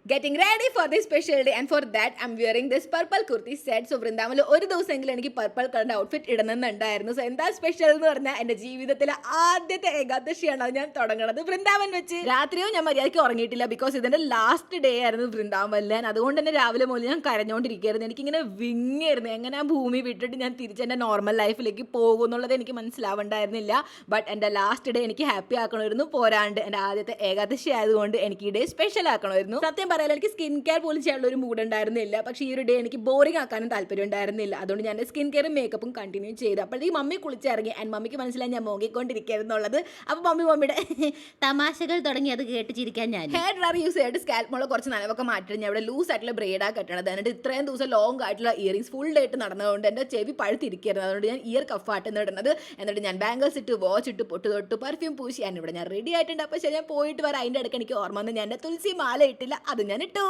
getting ready for this special day, and for that I'm wearing this purple kurti set. So വൃന്ദാവനിൽ ഒരു ദിവസമെങ്കിലും എനിക്ക് purple കളറിന്റെ outfit ഇടണമെന്നുണ്ടായിരുന്നു. So എന്താ special എന്ന് പറഞ്ഞാൽ എൻ്റെ ജീവിതത്തിലെ ആദ്യത്തെ ഏകാദശിയാണ് അത് ഞാൻ തുടങ്ങുന്നത് വൃന്ദാവൻ വെച്ച്. രാത്രിയോ ഞാൻ മര്യാദയ്ക്ക് ഉറങ്ങിയിട്ടില്ല, ബിക്കോസ് ഇതിന്റെ ലാസ്റ്റ് ഡേ ആയിരുന്നു വൃന്ദാവനിൽ. അതുകൊണ്ട് തന്നെ രാവിലെ മുതൽ ഞാൻ കരഞ്ഞുകൊണ്ടിരിക്കുകയായിരുന്നു. എനിക്കിങ്ങനെ വിങ്ങായിരുന്നു എങ്ങനെ ആ ഭൂമി വിട്ടിട്ട് ഞാൻ തിരിച്ച് എൻ്റെ നോർമൽ ലൈഫിലേക്ക് പോകും എന്നുള്ളത് എനിക്ക് മനസ്സിലാവുണ്ടായിരുന്നില്ല. ബട്ട് എൻ്റെ ലാസ്റ്റ് ഡേ എനിക്ക് ഹാപ്പി ആക്കണമായിരുന്നു. പോരാണ്ട് എൻ്റെ ആദ്യത്തെ ഏകാദശി ആയതുകൊണ്ട് എനിക്ക് ഈ ഡേ സ്പെഷ്യൽ ആക്കണമായിരുന്നു. സത്യം പറയാൻ എനിക്ക് സ്കിൻ കെയർ പോലും ചെയ്യാനുള്ള ഒരു മൂഡ് ഉണ്ടായിരുന്നില്ല. പക്ഷേ ഈ ഒരു ഡേ എനിക്ക് ബോറിംഗ് ആക്കാനും താല്പര്യം ഉണ്ടായിരുന്നില്ല. അതുകൊണ്ട് ഞാൻ സ്കിൻ കെയറും മേക്കപ്പും കണ്ടിന്യൂ ചെയ്തു. അപ്പോഴത്തേക്ക് മമ്മി കുളിച്ചിറങ്ങി. ആൻഡ് മമ്മിക്ക് മനസ്സിലായി ഞാൻ മോങ്ങിക്കൊണ്ടിരിക്കുകയായിരുന്നുള്ളത്. അപ്പോൾ മമ്മിയുടെ തമാശകൾ തുടങ്ങി അത് കേട്ട് ചിരിക്കാൻ ഞാൻ ഹെയർ ഡ്രയർ യൂസ് ചെയ്തിട്ട് സ്കാൽപ്പ് മുള്ള കുറച്ച് നനവൊക്കെ മാറ്റിയിട്ട് ഞാൻ ഇവിടെ ലൂസ് ആയിട്ടുള്ള ബ്രേഡാ കെട്ടണത്. എന്നിട്ട് ഇത്രയും ദിവസം ലോങ് ആയിട്ടുള്ള ഇയറിംഗ്സ് ഫുൾ ഡേറ്റ് നടന്നതുകൊണ്ട് എൻ്റെ ചെവി പഴുത്തിരിക്കുകയായിരുന്നു. അതുകൊണ്ട് ഞാൻ ഇയർ കഫായിട്ട് ഇടുന്നത്. എന്നിട്ട് ഞാൻ ബാംഗിൾസ് ഇട്ട് വാച്ച് ഇട്ട് പൊട്ട് തൊട്ട് പെർഫ്യൂം പൂശി ഇവിടെ ഞാൻ റെഡി ആയിട്ടുണ്ട്. അപ്പോൾ ശരി, ഞാൻ പോയിട്ട് വരാം. അതിൻ്റെ ഇടയ്ക്ക് എനിക്ക് ഓർമ്മ വന്ന് ഞാൻ തുളസി മാല ഇട്ടില്ല, അത് ഞാൻ ഇട്ടു.